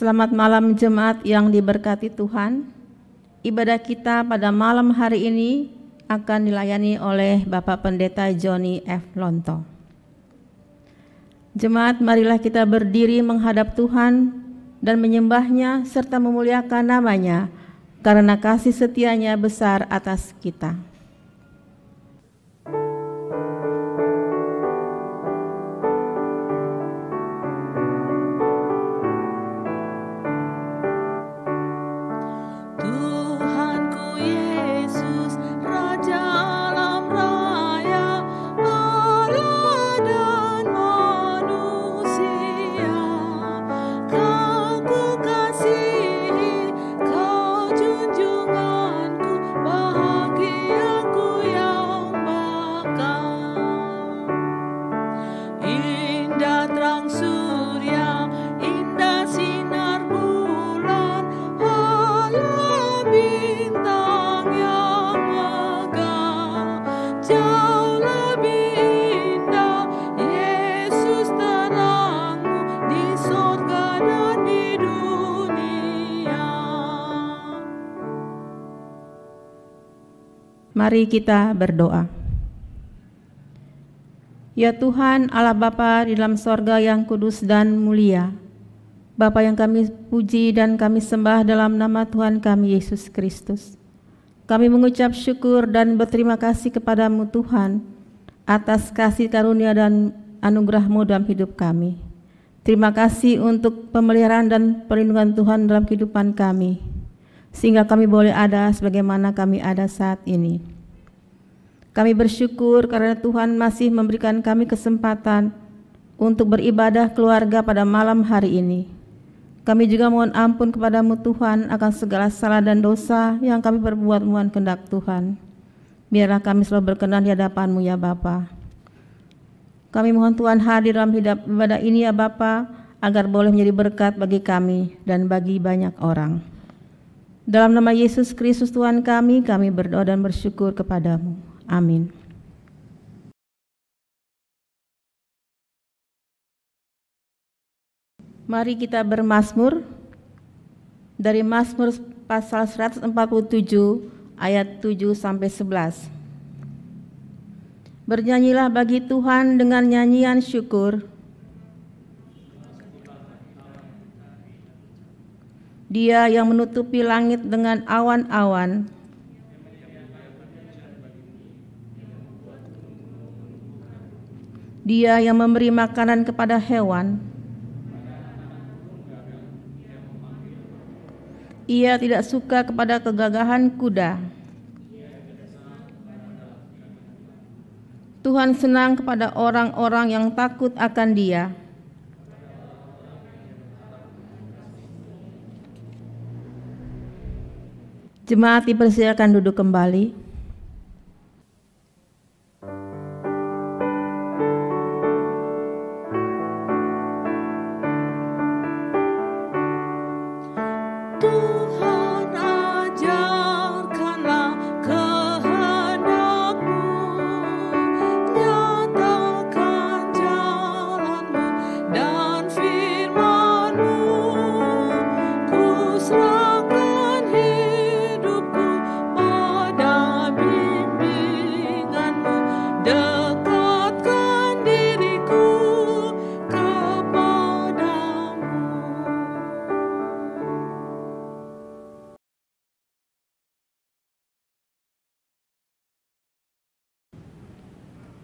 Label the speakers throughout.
Speaker 1: Selamat malam jemaat yang diberkati Tuhan. Ibadah kita pada malam hari ini akan dilayani oleh Bapak Pendeta Johnny F. Lonto. Jemaat, marilah kita berdiri menghadap Tuhan dan menyembahnya serta memuliakan namanya karena kasih setianya besar atas kita. Mari kita berdoa. Ya Tuhan Allah Bapa di dalam sorga yang kudus dan mulia, Bapa yang kami puji dan kami sembah dalam nama Tuhan kami Yesus Kristus. Kami mengucap syukur dan berterima kasih kepadamu Tuhan atas kasih karunia dan anugerah-Mu dalam hidup kami. Terima kasih untuk pemeliharaan dan perlindungan Tuhan dalam kehidupan kami, sehingga kami boleh ada sebagaimana kami ada saat ini. Kami bersyukur karena Tuhan masih memberikan kami kesempatan untuk beribadah keluarga pada malam hari ini. Kami juga mohon ampun kepadamu Tuhan akan segala salah dan dosa yang kami perbuat mohon kehendak Tuhan. Biarlah kami selalu berkenan di hadapan-Mu ya Bapa. Kami mohon Tuhan hadir dalam hidup ibadah ini ya Bapa, agar boleh menjadi berkat bagi kami dan bagi banyak orang. Dalam nama Yesus Kristus Tuhan kami berdoa dan bersyukur kepadamu. Amin. Mari kita bermazmur dari Mazmur pasal 147 ayat 7 sampai 11. Bernyanyilah bagi Tuhan dengan nyanyian syukur. Dia yang menutupi langit dengan awan-awan. Dia yang memberi makanan kepada hewan. Ia tidak suka kepada kegagahan kuda. Tuhan senang kepada orang-orang yang takut akan Dia. Jemaat dipersilakan duduk kembali.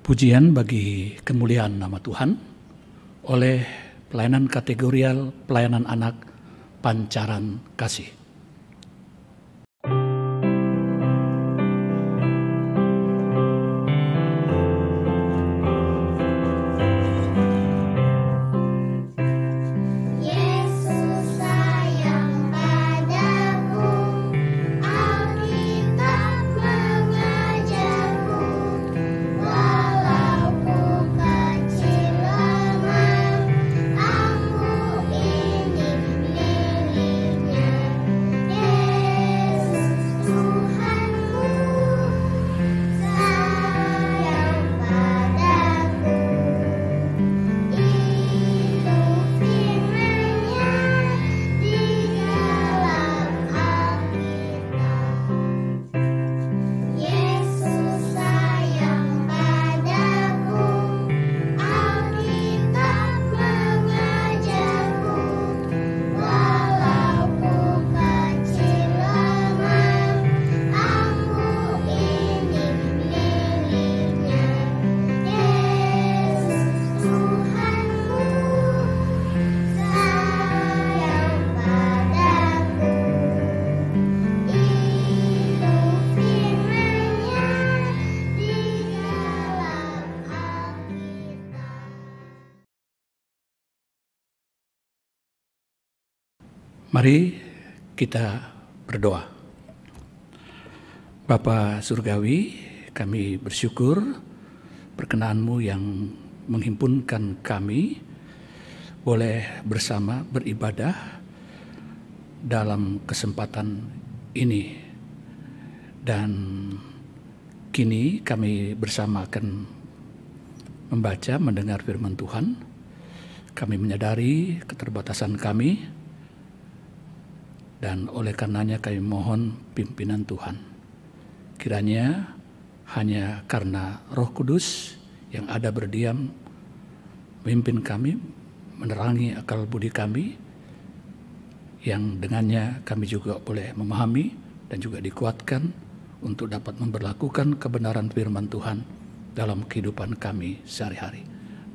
Speaker 2: Pujian bagi kemuliaan nama Tuhan oleh pelayanan kategorial pelayanan anak Pancaran Kasih.
Speaker 3: Aku ini lilinya
Speaker 2: Mari kita berdoa. Bapa Surgawi, kami bersyukur perkenan-Mu yang menghimpunkan kami boleh bersama beribadah dalam kesempatan ini. Dan kini kami bersama akan membaca, mendengar firman Tuhan. Kami menyadari keterbatasan kami, dan oleh karenanya kami mohon pimpinan Tuhan. Kiranya hanya karena Roh Kudus yang ada berdiam memimpin kami, menerangi akal budi kami, yang dengannya kami juga boleh memahami dan juga dikuatkan untuk dapat memberlakukan kebenaran firman Tuhan dalam kehidupan kami sehari-hari.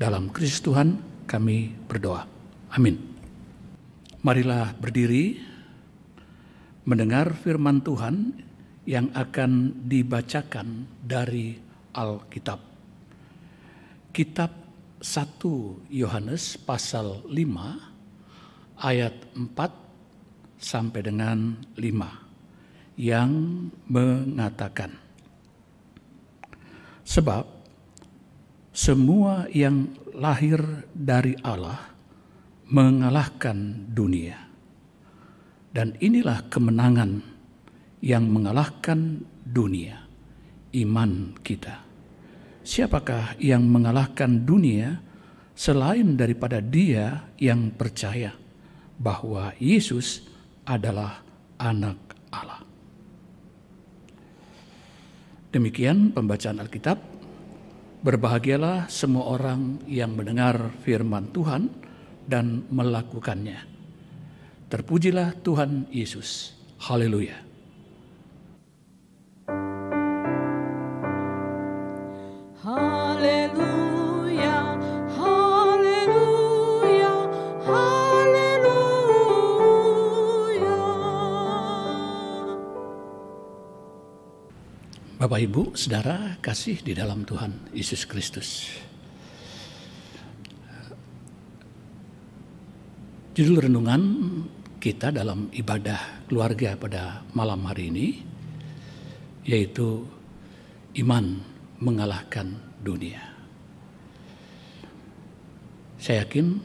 Speaker 2: Dalam Kristus Tuhan kami berdoa. Amin. Marilah berdiri mendengar firman Tuhan yang akan dibacakan dari Alkitab. Kitab 1 Yohanes pasal 5 ayat 4 sampai dengan 5 yang mengatakan, sebab semua yang lahir dari Allah mengalahkan dunia. Dan inilah kemenangan yang mengalahkan dunia, iman kita. Siapakah yang mengalahkan dunia selain daripada dia yang percaya bahwa Yesus adalah anak Allah. Demikian pembacaan Alkitab. Berbahagialah semua orang yang mendengar firman Tuhan dan melakukannya. Terpujilah Tuhan Yesus. Haleluya.
Speaker 3: Haleluya, haleluya, haleluya.
Speaker 2: Bapak, Ibu, Saudara kasih di dalam Tuhan Yesus Kristus. Judul renungan kita dalam ibadah keluarga pada malam hari ini yaitu iman mengalahkan dunia. Saya yakin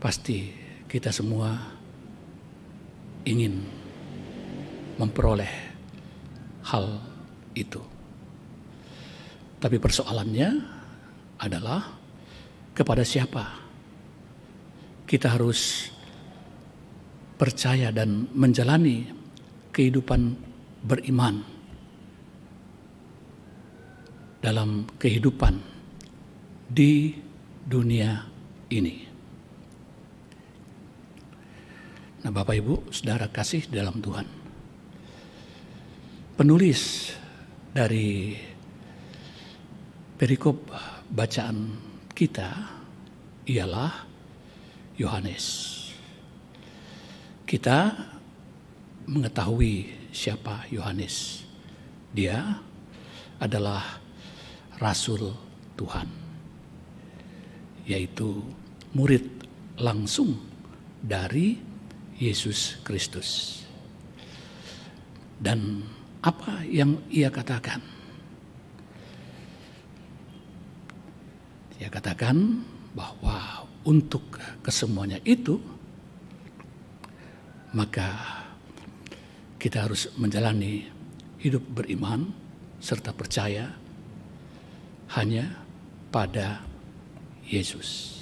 Speaker 2: pasti kita semua ingin memperoleh hal itu. Tapi persoalannya adalah kepada siapa kita harus percaya dan menjalani kehidupan beriman dalam kehidupan di dunia ini. Nah, Bapak Ibu, Saudara kasih dalam Tuhan. Penulis dari perikop bacaan kita ialah Yohanes. Kita mengetahui siapa Yohanes. Dia adalah Rasul Tuhan, yaitu murid langsung dari Yesus Kristus. Dan apa yang ia katakan? Ia katakan bahwa untuk kesemuanya itu, maka kita harus menjalani hidup beriman serta percaya hanya pada Yesus.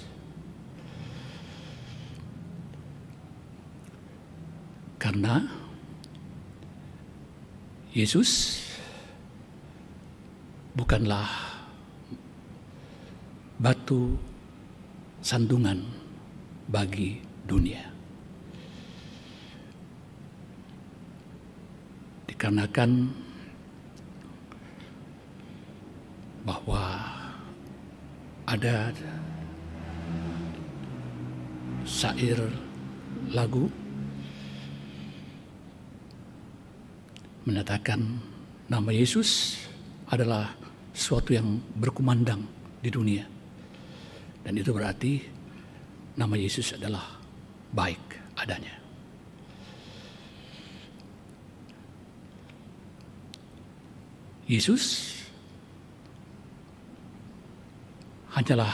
Speaker 2: Karena Yesus bukanlah batu sandungan bagi dunia. Dikarenakan bahwa ada syair lagu menyatakan nama Yesus adalah sesuatu yang berkumandang di dunia. Dan itu berarti nama Yesus adalah baik adanya. Yesus hanyalah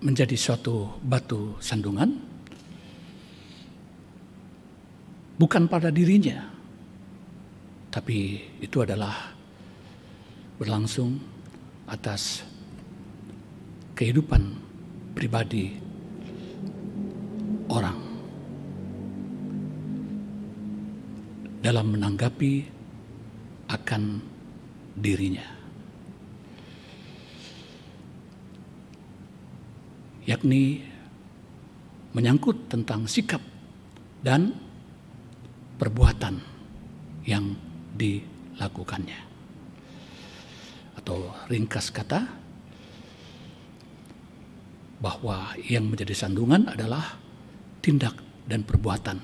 Speaker 2: menjadi suatu batu sandungan, bukan pada dirinya, tapi itu adalah berlangsung atas kehidupan pribadi orang dalam menanggapi akan dirinya, yakni menyangkut tentang sikap dan perbuatan yang dilakukannya. Atau ringkas kata, bahwa yang menjadi sandungan adalah tindak dan perbuatan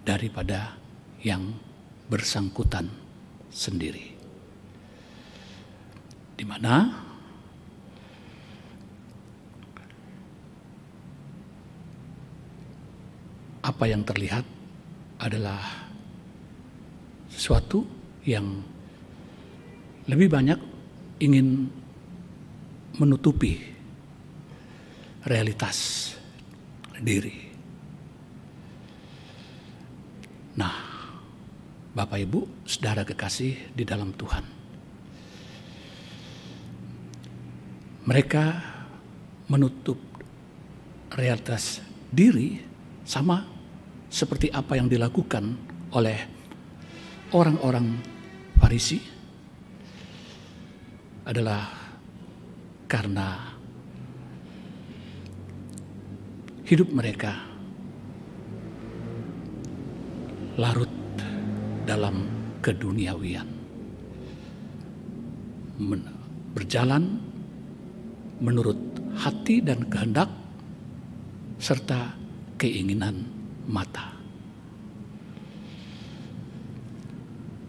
Speaker 2: daripada yang bersangkutan sendiri, di mana apa yang terlihat adalah sesuatu yang lebih banyak ingin menutupi realitas diri. Nah, Bapak Ibu, saudara kekasih di dalam Tuhan, mereka menutup realitas diri sama seperti apa yang dilakukan oleh orang-orang Farisi, adalah karena hidup mereka larut dalam keduniawian, berjalan menurut hati dan kehendak serta keinginan mata.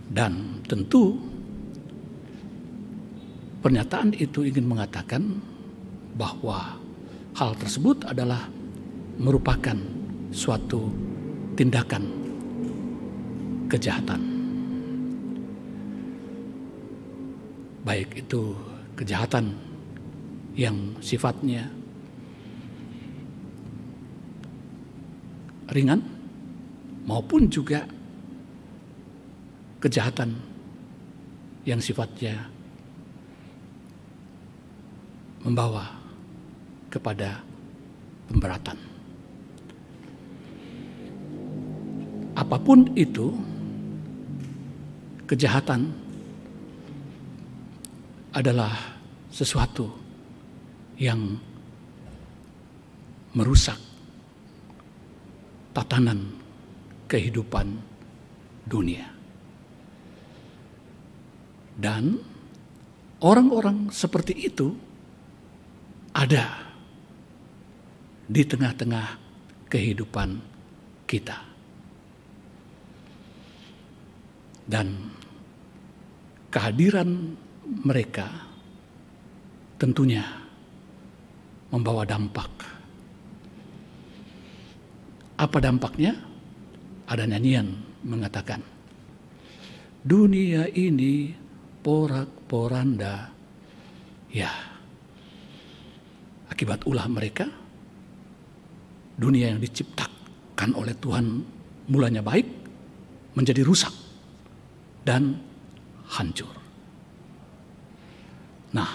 Speaker 2: Dan tentu pernyataan itu ingin mengatakan bahwa hal tersebut adalah merupakan suatu tindakan kejahatan. Baik itu kejahatan yang sifatnya ringan maupun juga kejahatan yang sifatnya membawa kepada pemberatan. Apapun itu, kejahatan adalah sesuatu yang merusak tatanan kehidupan dunia. Dan orang-orang seperti itu ada di tengah-tengah kehidupan kita. Dan kehadiran mereka tentunya membawa dampak. Apa dampaknya? Ada nyanyian mengatakan, dunia ini porak-poranda. Ya, akibat ulah mereka, dunia yang diciptakan oleh Tuhan mulanya baik menjadi rusak dan hancur. Nah,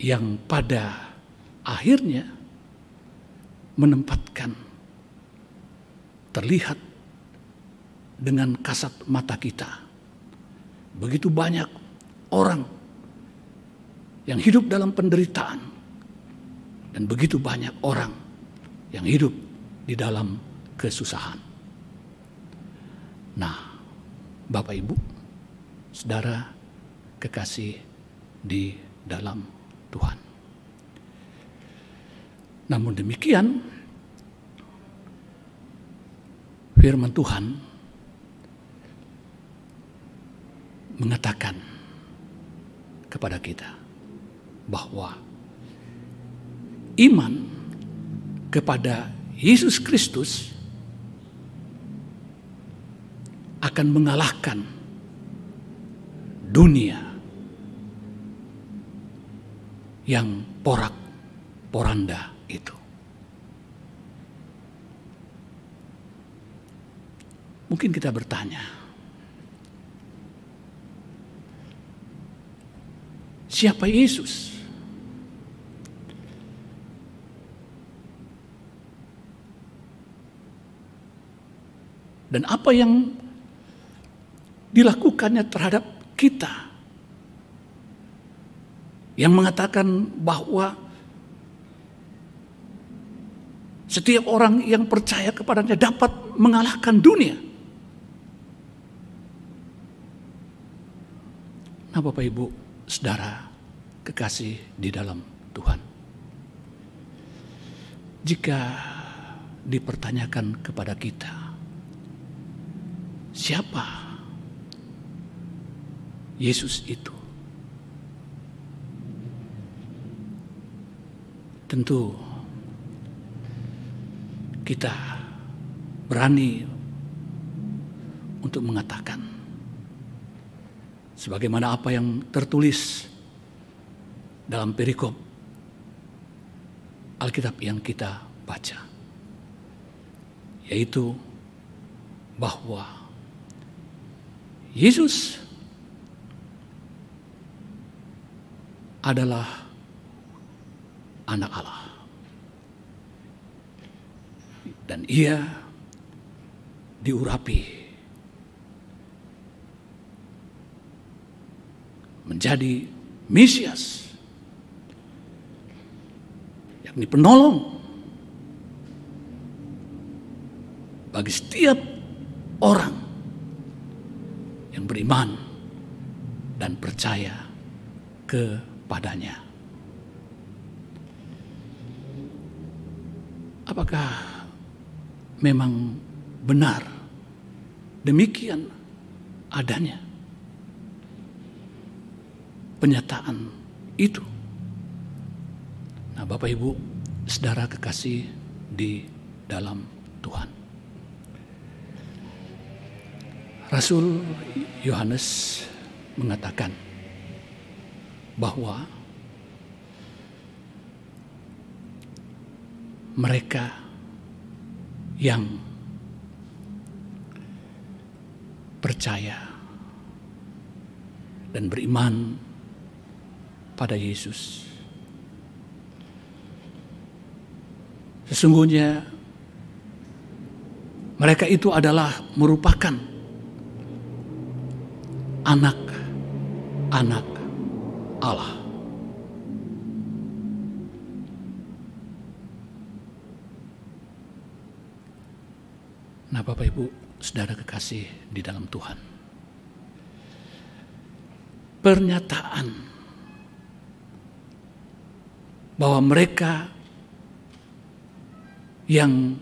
Speaker 2: yang pada akhirnya menempatkan terlihat dengan kasat mata kita begitu banyak orang yang hidup dalam penderitaan dan begitu banyak orang yang hidup di dalam kesusahan. Nah, Bapak Ibu, saudara kekasih di dalam Tuhan. Namun demikian, firman Tuhan mengatakan kepada kita bahwa iman kepada Yesus Kristus akan mengalahkan dunia yang porak-poranda itu. Mungkin kita bertanya, siapa Yesus? Dan apa yang dilakukannya terhadap kita, yang mengatakan bahwa setiap orang yang percaya kepadanya dapat mengalahkan dunia. Nah, Bapak Ibu, saudara kekasih di dalam Tuhan, jika dipertanyakan kepada kita, siapa Yesus itu? Tentu kita berani untuk mengatakan sebagaimana apa yang tertulis dalam perikop Alkitab yang kita baca, yaitu bahwa Yesus adalah anak Allah. Dan ia diurapi menjadi Mesias, yakni penolong bagi setiap orang yang beriman dan percaya kepadanya. Apakah memang benar demikian adanya penyataan itu? Nah, Bapak Ibu, saudara kekasih di dalam Tuhan, Rasul Yohanes mengatakan bahwa mereka yang percaya dan beriman pada Yesus, sesungguhnya mereka itu adalah merupakan anak-anak Allah. Nah, Bapak Ibu, saudara kekasih di dalam Tuhan, pernyataan bahwa mereka yang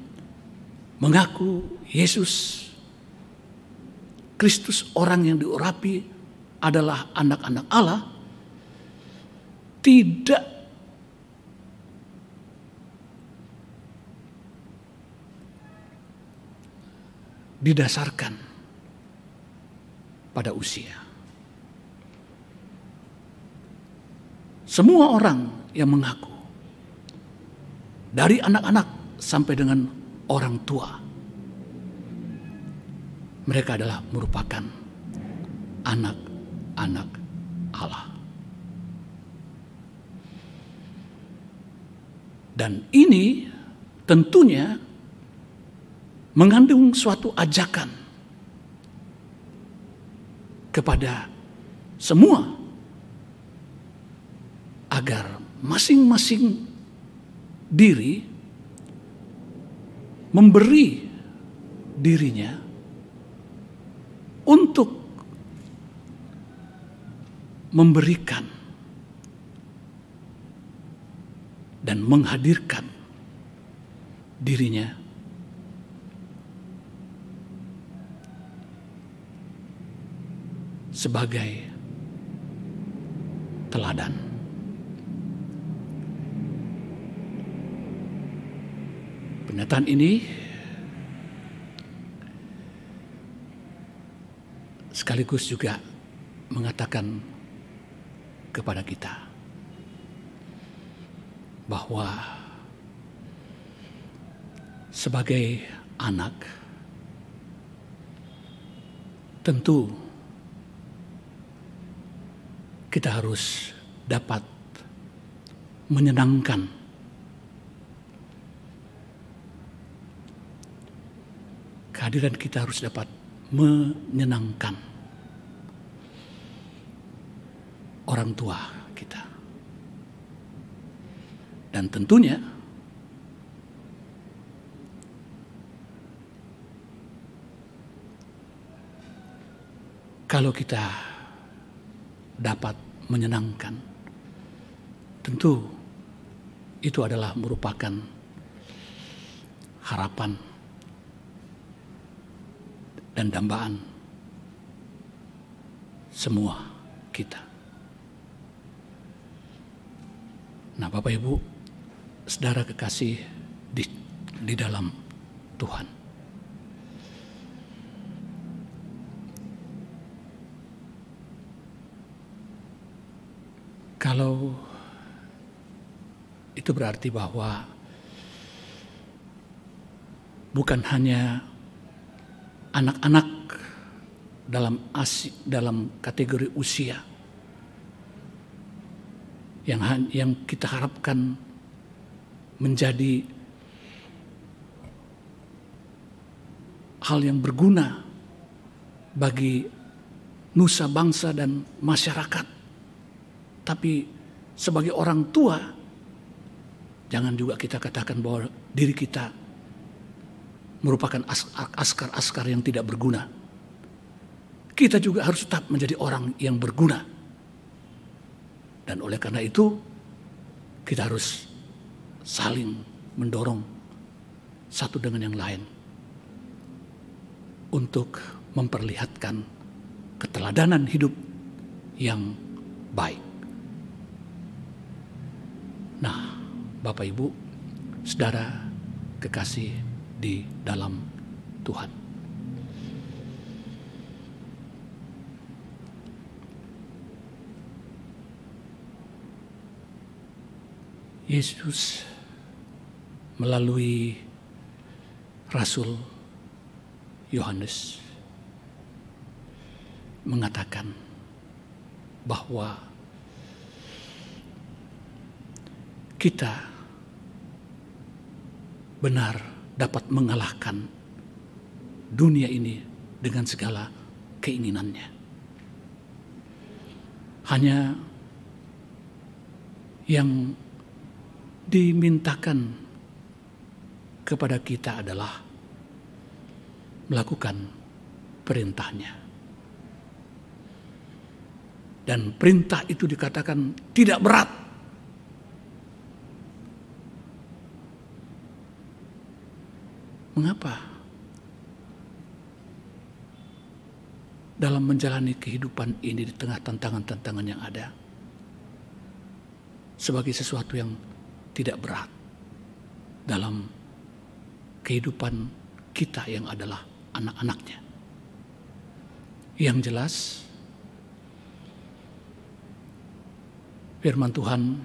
Speaker 2: mengaku Yesus Kristus, orang yang diurapi, adalah anak-anak Allah, tidak didasarkan pada usia. Semua orang yang mengaku, dari anak-anak sampai dengan orang tua, mereka adalah merupakan anak-anak Allah. Dan ini tentunya mengandung suatu ajakan kepada semua agar masing-masing diri memberi dirinya untuk memberikan dan menghadirkan dirinya sebagai teladan. Pernyataan ini sekaligus juga mengatakan kepada kita bahwa sebagai anak tentu kita harus dapat menyenangkan kehadiran kita, harus dapat menyenangkan orang tua kita. Dan tentunya kalau kita dapat menyenangkan, tentu itu adalah merupakan harapan dan dambaan semua kita. Nah, Bapak Ibu, saudara kekasih di dalam Tuhan, kalau itu berarti bahwa bukan hanya anak-anak dalam kategori usia yang kita harapkan menjadi hal yang berguna bagi nusa bangsa dan masyarakat. Tapi sebagai orang tua, jangan juga kita katakan bahwa diri kita merupakan askar-askar yang tidak berguna. Kita juga harus tetap menjadi orang yang berguna. Dan oleh karena itu, kita harus saling mendorong satu dengan yang lain untuk memperlihatkan keteladanan hidup yang baik. Nah, Bapak Ibu, saudara kekasih di dalam Tuhan, Yesus melalui Rasul Yohanes mengatakan bahwa kita benar dapat mengalahkan dunia ini dengan segala keinginannya. Hanya yang dimintakan kepada kita adalah melakukan perintahnya. Dan perintah itu dikatakan tidak berat. Mengapa? Dalam menjalani kehidupan ini di tengah tantangan-tantangan yang ada, sebagai sesuatu yang tidak berat dalam kehidupan kita yang adalah anak-anaknya. Yang jelas, firman Tuhan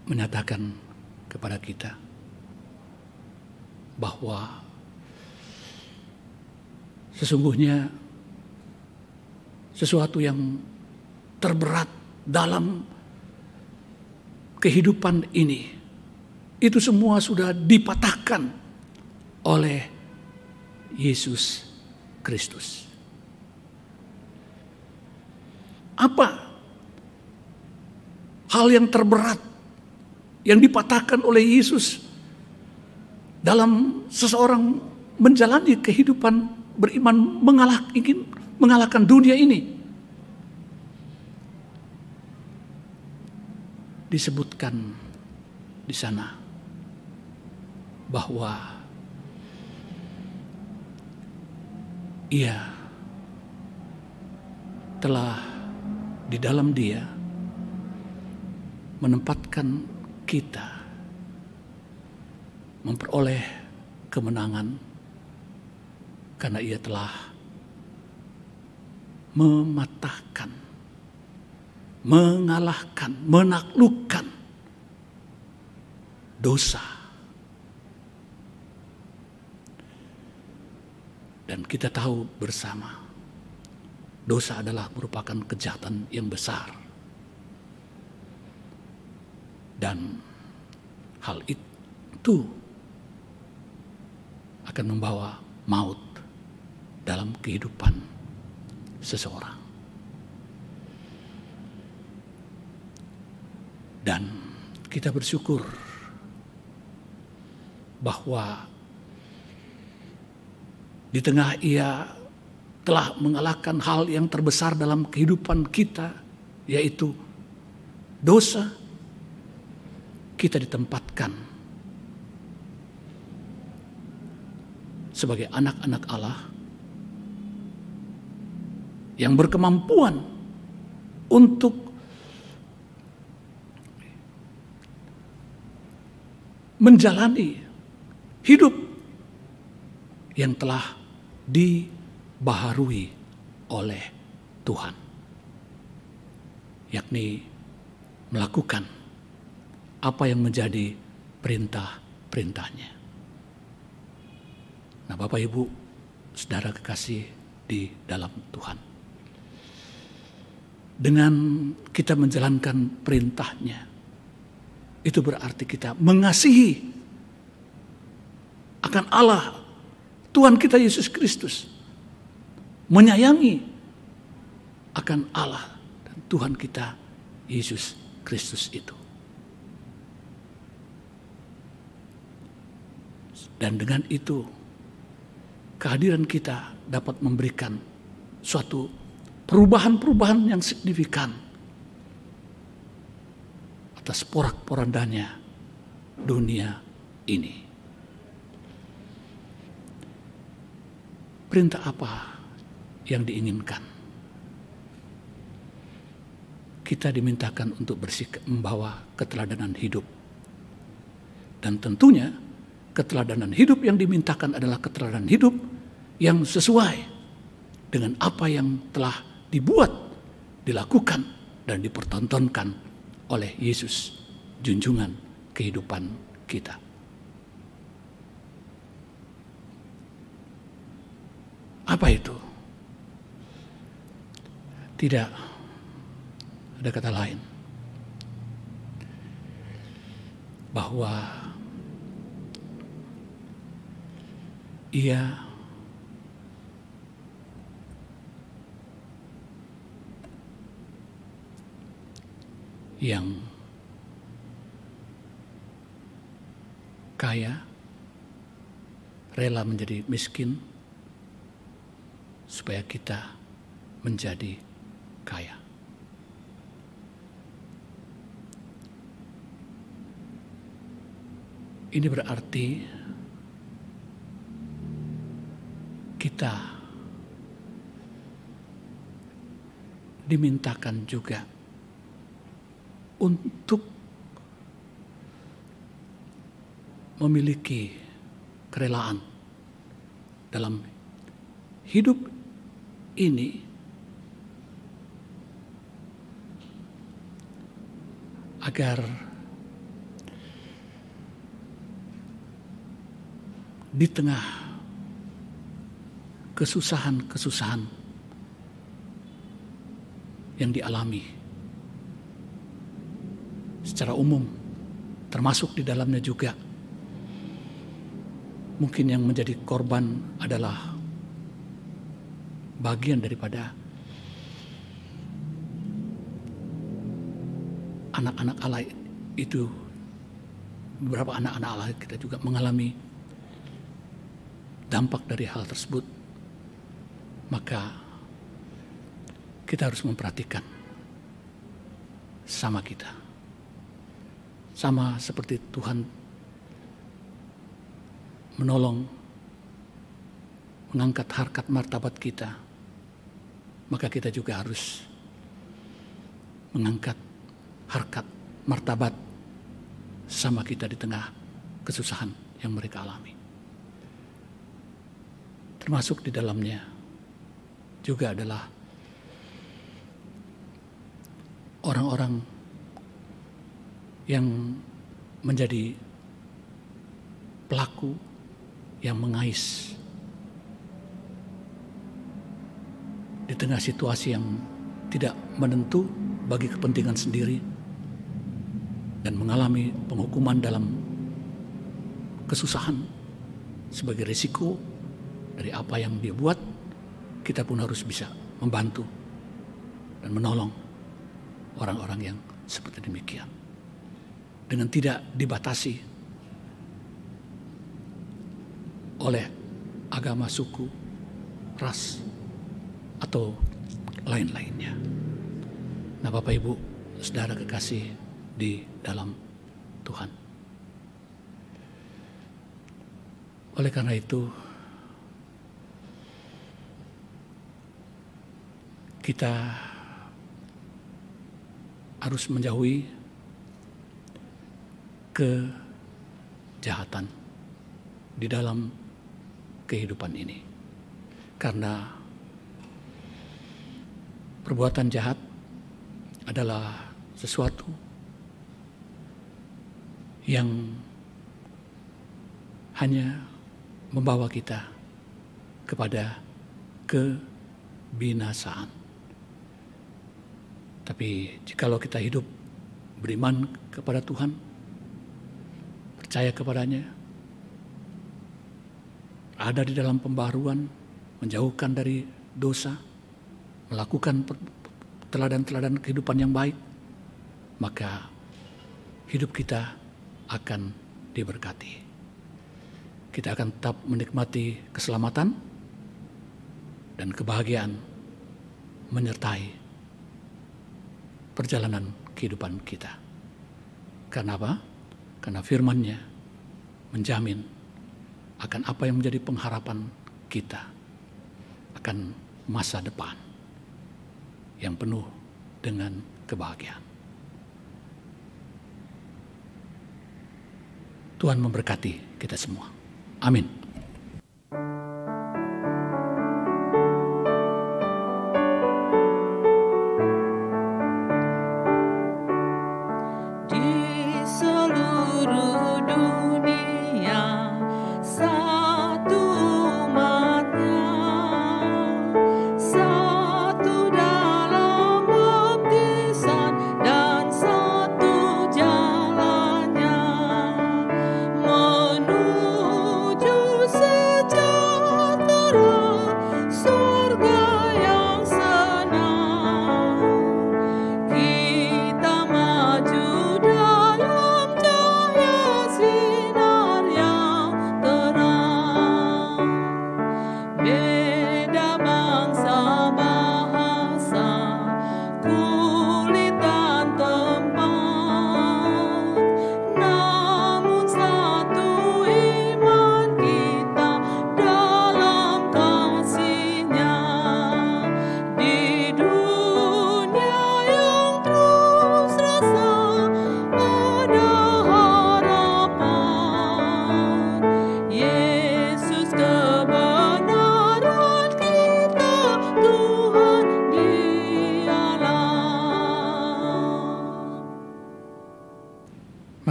Speaker 2: menyatakan kepada kita bahwa sesungguhnya sesuatu yang terberat dalam kehidupan ini, itu semua sudah dipatahkan oleh Yesus Kristus. Apa hal yang terberat yang dipatahkan oleh Yesus dalam seseorang menjalani kehidupan beriman, ingin mengalahkan dunia ini? Disebutkan di sana bahwa Ia telah di dalam Dia menempatkan kita memperoleh kemenangan karena Ia telah mematahkan, mengalahkan, menaklukkan dosa. Dan kita tahu bersama, dosa adalah merupakan kejahatan yang besar. Dan hal itu akan membawa maut dalam kehidupan seseorang. Dan kita bersyukur bahwa di tengah Ia telah mengalahkan hal yang terbesar dalam kehidupan kita, yaitu dosa, kita ditempatkan sebagai anak-anak Allah yang berkemampuan untuk menjalani hidup yang telah dibaharui oleh Tuhan, yakni melakukan apa yang menjadi perintah-perintahnya. Nah, Bapak Ibu, saudara kekasih di dalam Tuhan, dengan kita menjalankan perintahnya, itu berarti kita mengasihi akan Allah, Tuhan kita Yesus Kristus, menyayangi akan Allah dan Tuhan kita Yesus Kristus itu. Dan dengan itu, kehadiran kita dapat memberikan suatu perubahan-perubahan yang signifikan atas porak-porandanya dunia ini. Perintah apa yang diinginkan? Kita dimintakan untuk bersikap membawa keteladanan hidup. Dan tentunya keteladanan hidup yang dimintakan adalah keteladanan hidup yang sesuai dengan apa yang telah dibuat, dilakukan, dan dipertontonkan oleh Yesus, junjungan kehidupan kita. Apa itu? Tidak ada kata lain bahwa Ia yang kaya rela menjadi miskin supaya kita menjadi kaya. Ini berarti kita dimintakan juga untuk memiliki kerelaan dalam hidup ini agar di tengah kesusahan-kesusahan yang dialami secara umum, termasuk di dalamnya juga mungkin yang menjadi korban adalah bagian daripada anak-anak Allah itu. Beberapa anak-anak Allah kita juga mengalami dampak dari hal tersebut. Maka kita harus memperhatikan sama kita. Sama seperti Tuhan menolong, mengangkat harkat martabat kita, maka kita juga harus mengangkat harkat martabat sama kita di tengah kesusahan yang mereka alami. Termasuk di dalamnya juga adalah orang-orang yang menjadi pelaku yang mengais di tengah situasi yang tidak menentu bagi kepentingan sendiri dan mengalami penghukuman dalam kesusahan sebagai risiko dari apa yang dia buat. Kita pun harus bisa membantu dan menolong orang-orang yang seperti demikian dengan tidak dibatasi oleh agama, suku, ras, atau lain-lainnya. Nah, Bapak Ibu, saudara kekasih di dalam Tuhan. Oleh karena itu, kita harus menjauhi kejahatan di dalam kehidupan ini. Karena perbuatan jahat adalah sesuatu yang hanya membawa kita kepada kebinasaan. Tapi jikalau kita hidup beriman kepada Tuhan, percaya kepadanya, ada di dalam pembaharuan, menjauhkan dari dosa, melakukan teladan-teladan kehidupan yang baik, maka hidup kita akan diberkati. Kita akan tetap menikmati keselamatan dan kebahagiaan menyertai perjalanan kehidupan kita. Karena apa? Karena firman-Nya menjamin akan apa yang menjadi pengharapan kita akan masa depan yang penuh dengan kebahagiaan. Tuhan memberkati kita semua. Amin.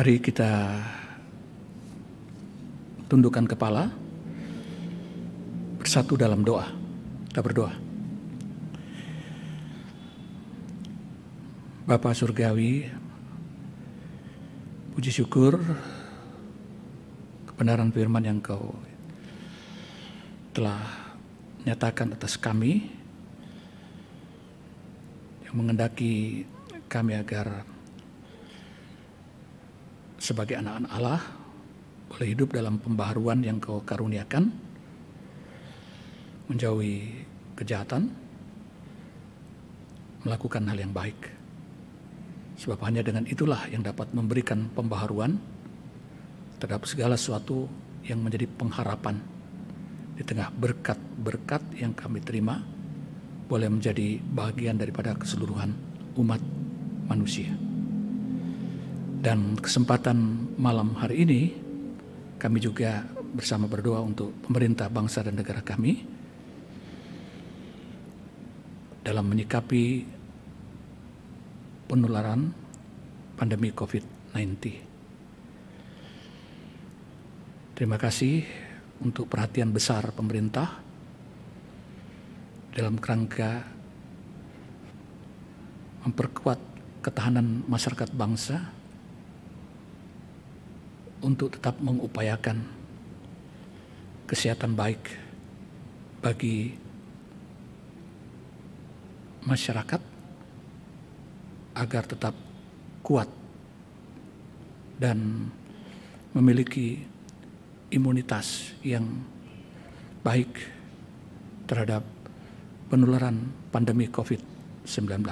Speaker 2: Mari kita tundukkan kepala bersatu dalam doa. Kita berdoa. Bapa Surgawi, puji syukur kebenaran firman yang Kau telah nyatakan atas kami, yang mengendaki kami agar sebagai anak-anak Allah boleh hidup dalam pembaharuan yang Kau karuniakan, menjauhi kejahatan, melakukan hal yang baik. Sebab hanya dengan itulah yang dapat memberikan pembaharuan terhadap segala sesuatu yang menjadi pengharapan di tengah berkat-berkat yang kami terima, boleh menjadi bagian daripada keseluruhan umat manusia. Dan kesempatan malam hari ini kami juga bersama berdoa untuk pemerintah bangsa dan negara kami dalam menyikapi penularan pandemi COVID-19. Terima kasih untuk perhatian besar pemerintah dalam kerangka memperkuat ketahanan masyarakat bangsa untuk tetap mengupayakan kesehatan baik bagi masyarakat agar tetap kuat dan memiliki imunitas yang baik terhadap penularan pandemi COVID-19.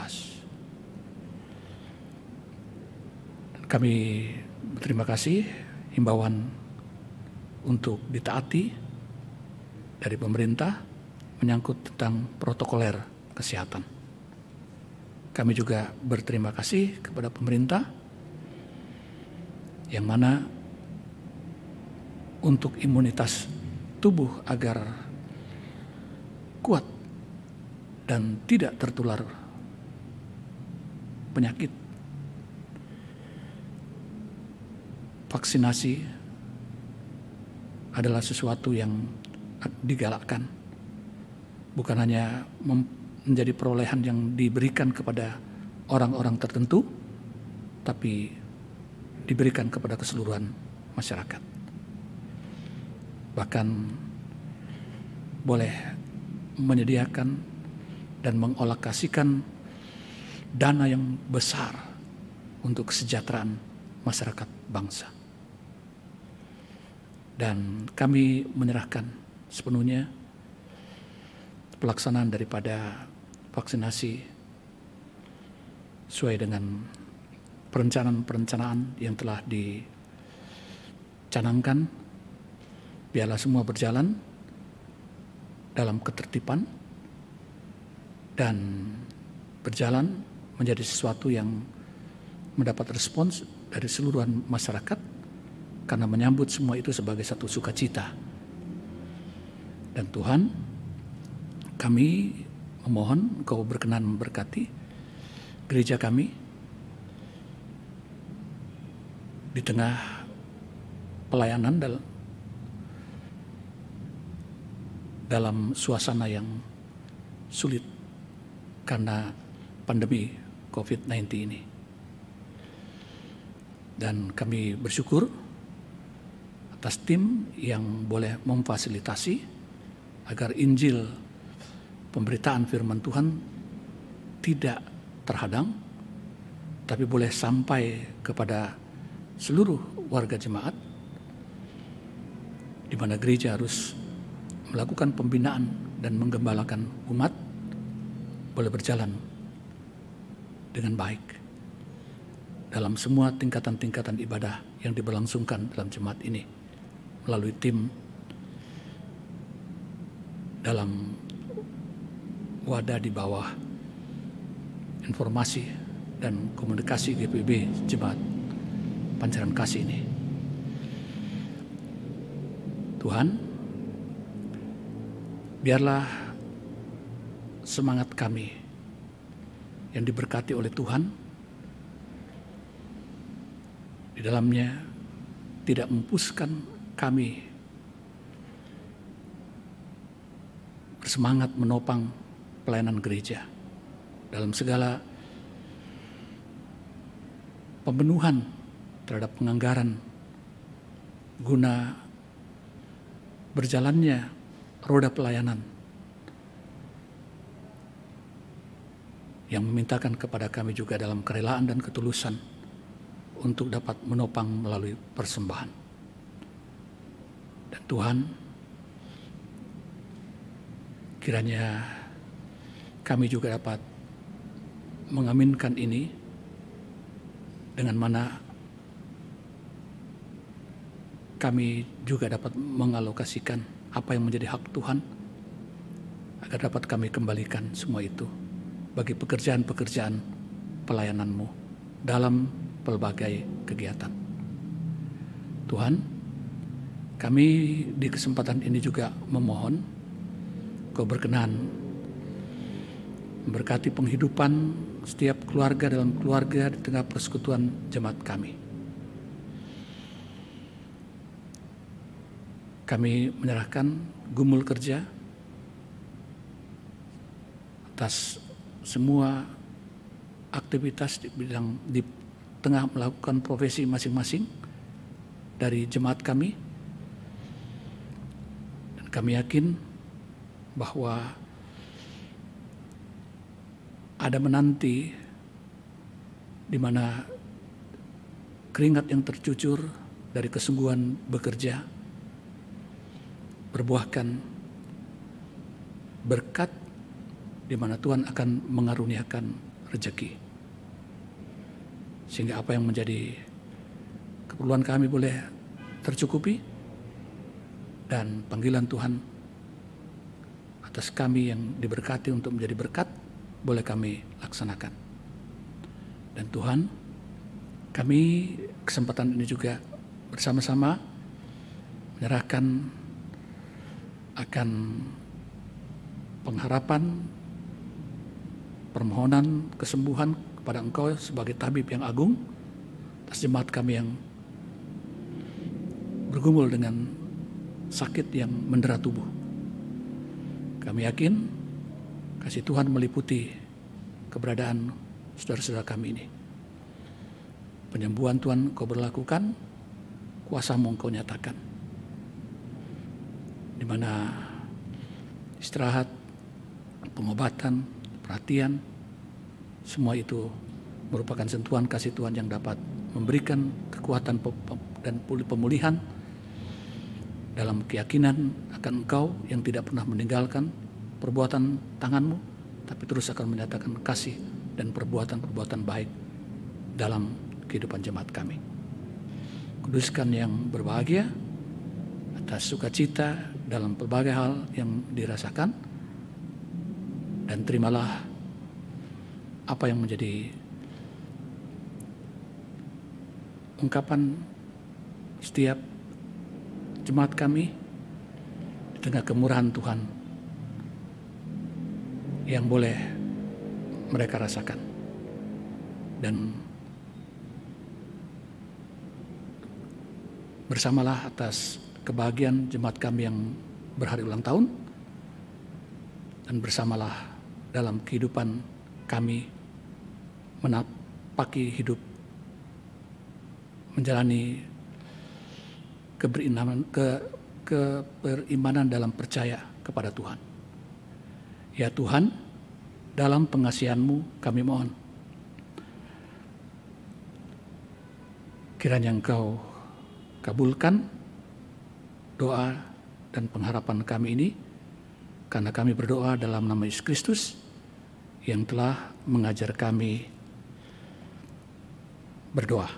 Speaker 2: Kami berterima kasih himbauan untuk ditaati dari pemerintah menyangkut tentang protokoler kesehatan. Kami juga berterima kasih kepada pemerintah yang mana untuk imunitas tubuh agar kuat dan tidak tertular penyakit, vaksinasi adalah sesuatu yang digalakkan, bukan hanya menjadi perolehan yang diberikan kepada orang-orang tertentu, tapi diberikan kepada keseluruhan masyarakat. Bahkan boleh menyediakan dan mengalokasikan dana yang besar untuk kesejahteraan masyarakat bangsa. Dan kami menyerahkan sepenuhnya pelaksanaan daripada vaksinasi sesuai dengan perencanaan yang telah dicanangkan. Biarlah semua berjalan dalam ketertiban dan berjalan menjadi sesuatu yang mendapat respons dari seluruh masyarakat karena menyambut semua itu sebagai satu sukacita. Dan Tuhan, kami memohon Engkau berkenan memberkati gereja kami di tengah pelayanan dalam suasana yang sulit karena pandemi COVID-19 ini. Dan kami bersyukur atas tim yang boleh memfasilitasi agar Injil pemberitaan firman Tuhan tidak terhadang, tapi boleh sampai kepada seluruh warga jemaat, di mana gereja harus melakukan pembinaan dan menggembalakan umat boleh berjalan dengan baik dalam semua tingkatan-tingkatan ibadah yang diberlangsungkan dalam jemaat ini melalui tim dalam wadah di bawah informasi dan komunikasi GPB Jemaat Pancaran Kasih ini. Tuhan, biarlah semangat kami yang diberkati oleh Tuhan di dalamnya tidak memupuskan kami bersemangat menopang pelayanan gereja dalam segala pembenuhan terhadap penganggaran guna berjalannya roda pelayanan yang memintakan kepada kami juga dalam kerelaan dan ketulusan untuk dapat menopang melalui persembahan. Dan Tuhan, kiranya kami juga dapat mengaminkan ini dengan mana kami juga dapat mengalokasikan apa yang menjadi hak Tuhan agar dapat kami kembalikan semua itu bagi pekerjaan-pekerjaan pelayanan-Mu dalam pelbagai kegiatan. Tuhan, kami di kesempatan ini juga memohon Kau berkenan memberkati penghidupan setiap keluarga dalam keluarga di tengah persekutuan jemaat kami. Kami menyerahkan gumul kerja atas semua aktivitas di bidang di tengah melakukan profesi masing-masing dari jemaat kami. Dan kami yakin bahwa ada menanti di mana keringat yang tercucur dari kesungguhan bekerja berbuahkan berkat di mana Tuhan akan mengaruniakan rezeki. Sehingga apa yang menjadi keperluan kami boleh tercukupi dan panggilan Tuhan atas kami yang diberkati untuk menjadi berkat boleh kami laksanakan. Dan Tuhan, kami kesempatan ini juga bersama-sama menyerahkan akan pengharapan, permohonan kesembuhan kepada Engkau sebagai tabib yang agung atas jemaat kami yang bergumul dengan sakit yang mendera tubuh. Kami yakin kasih Tuhan meliputi keberadaan saudara-saudara kami ini. Penyembuhan Tuhan Kau berlakukan, kuasa-Mu Engkau nyatakan. Di mana istirahat, pengobatan, perhatian, semua itu merupakan sentuhan kasih Tuhan yang dapat memberikan kekuatan dan pemulihan dalam keyakinan akan Engkau yang tidak pernah meninggalkan perbuatan tangan-Mu, tapi terus akan menyatakan kasih dan perbuatan-perbuatan baik dalam kehidupan jemaat kami. Kuduskan yang berbahagia atas sukacita dalam berbagai hal yang dirasakan, dan terimalah apa yang menjadi ungkapan setiap jemaat kami di tengah kemurahan Tuhan yang boleh mereka rasakan. Dan bersamalah atas kebahagiaan jemaat kami yang berhari ulang tahun, dan bersamalah dalam kehidupan kami menapaki hidup, menjalani keberimanan dalam percaya kepada Tuhan. Ya Tuhan, dalam pengasihan-Mu kami mohon, kiranya Engkau kabulkan doa dan pengharapan kami ini, karena kami berdoa dalam nama Yesus Kristus yang telah mengajar kami berdoa.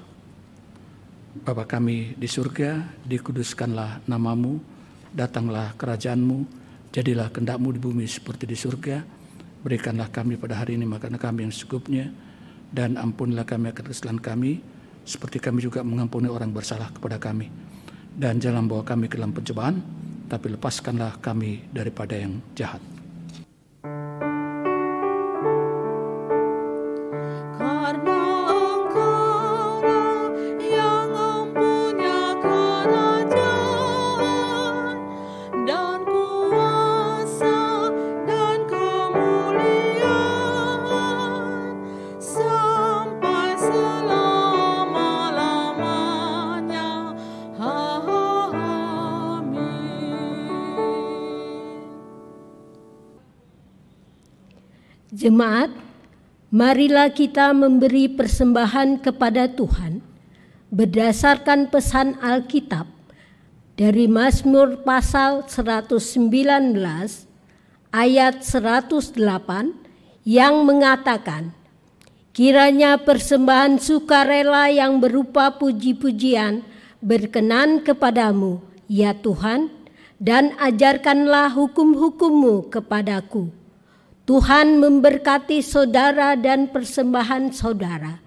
Speaker 2: Bapa kami di surga, dikuduskanlah nama-Mu, datanglah kerajaan-Mu, jadilah kehendak-Mu di bumi seperti di surga. Berikanlah kami pada hari ini makanan kami yang secukupnya, dan ampunilah kami akan kesalahan kami, seperti kami juga mengampuni orang bersalah kepada kami. Dan jangan bawa kami ke dalam pencobaan, tapi lepaskanlah kami daripada yang jahat.
Speaker 4: Jemaat, marilah kita memberi persembahan kepada Tuhan berdasarkan pesan Alkitab dari Mazmur pasal 119 ayat 108 yang mengatakan, kiranya persembahan sukarela yang berupa puji-pujian berkenan kepadamu, ya Tuhan, dan ajarkanlah hukum-hukum-Mu kepadaku. Tuhan memberkati saudara dan persembahan saudara.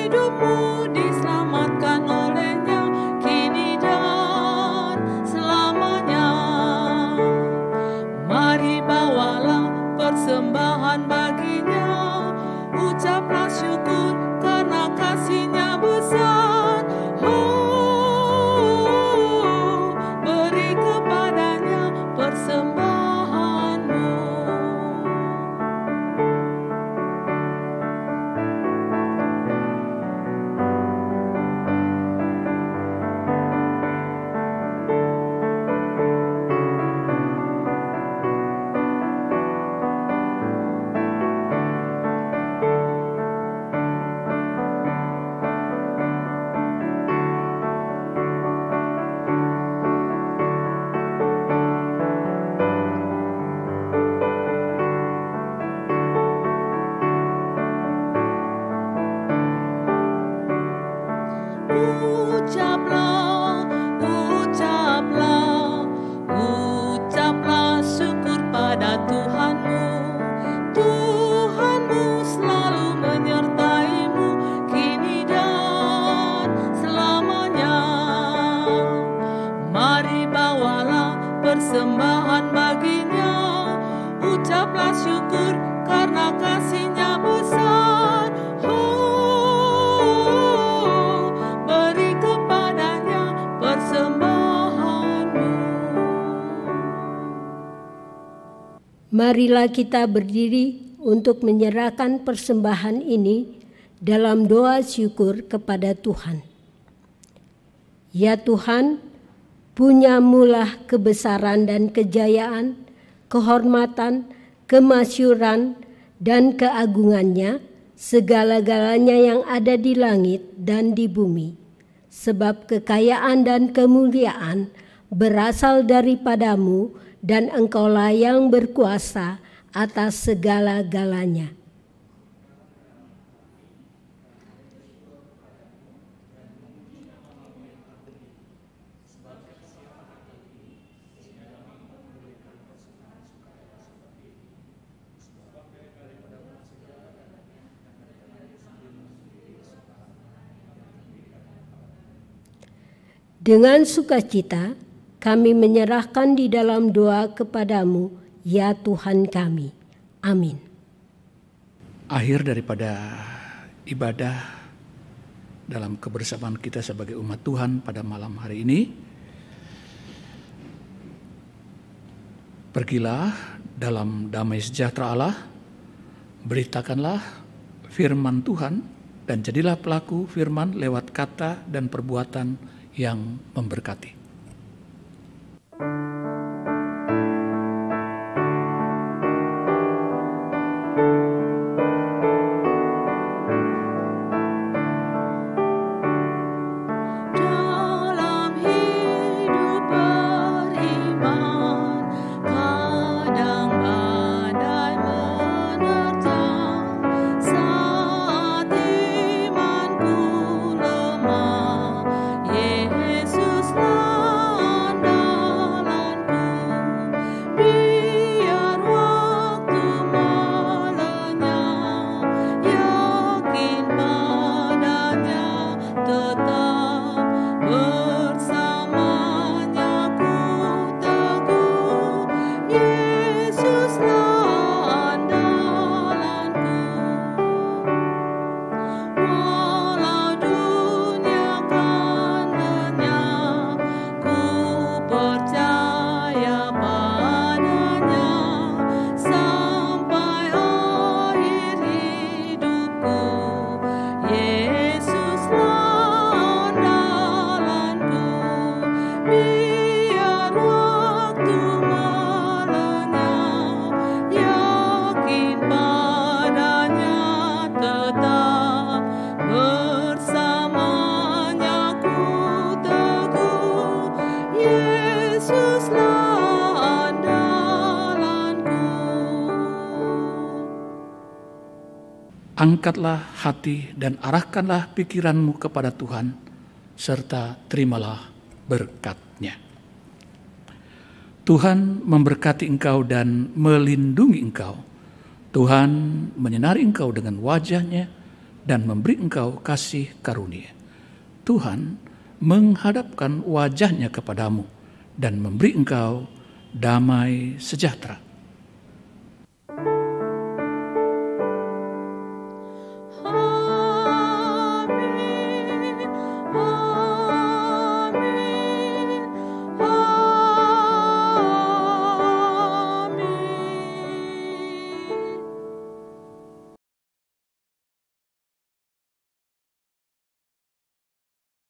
Speaker 3: hidupmu diselamatkan olehnya kini dan selamanya. Mari bawalah persembahan baginya, ucaplah syukur karena kasih-Nya besar. Oh, beri kepadanya persembahanmu. Ucaplah, ucaplah, ucaplah syukur pada Tuhanmu. Tuhanmu selalu menyertaimu kini dan selamanya. Mari bawalah persembahan baginya, ucaplah syukur karena kasih-Nya besar. Oh, beri kepadanya persembahanmu.
Speaker 4: Marilah kita berdiri untuk menyerahkan persembahan ini dalam doa syukur kepada Tuhan. Ya Tuhan, punyamulah kebesaran dan kejayaan, kehormatan, kemasyuran, dan keagungannya, segala-galanya yang ada di langit dan di bumi. Sebab kekayaan dan kemuliaan berasal daripadamu, dan Engkaulah yang berkuasa atas segala-galanya. Dengan sukacita kami menyerahkan di dalam doa kepadamu, ya Tuhan kami. Amin.
Speaker 2: Akhir daripada ibadah dalam kebersamaan kita sebagai umat Tuhan pada malam hari ini. Pergilah dalam damai sejahtera Allah, beritakanlah firman Tuhan, dan jadilah pelaku firman lewat kata dan perbuatan yang memberkati.
Speaker 3: Dalam hidup beriman, kadang badai menerjang. Saat imanku lemah, Yesuslah andalanku. Biar waktu melenyap, yakin padanya tetap bersamanya ku teguh. Yesuslah andalanku. Walau dunia kan lenyap, ku percaya padanya sampai akhir hidupku. Yesuslah andalanku. Biar waktu melenyap, yakin padanya tetap bersamanya ku teguh. Yesuslah andalanku.
Speaker 2: Angkatlah hati dan arahkanlah pikiranmu kepada Tuhan, serta terimalah berkat-Nya. Tuhan memberkati engkau dan melindungi engkau. Tuhan menyinari engkau dengan wajah-Nya dan memberi engkau kasih karunia. Tuhan menghadapkan wajahnya kepadamu dan memberi engkau damai sejahtera.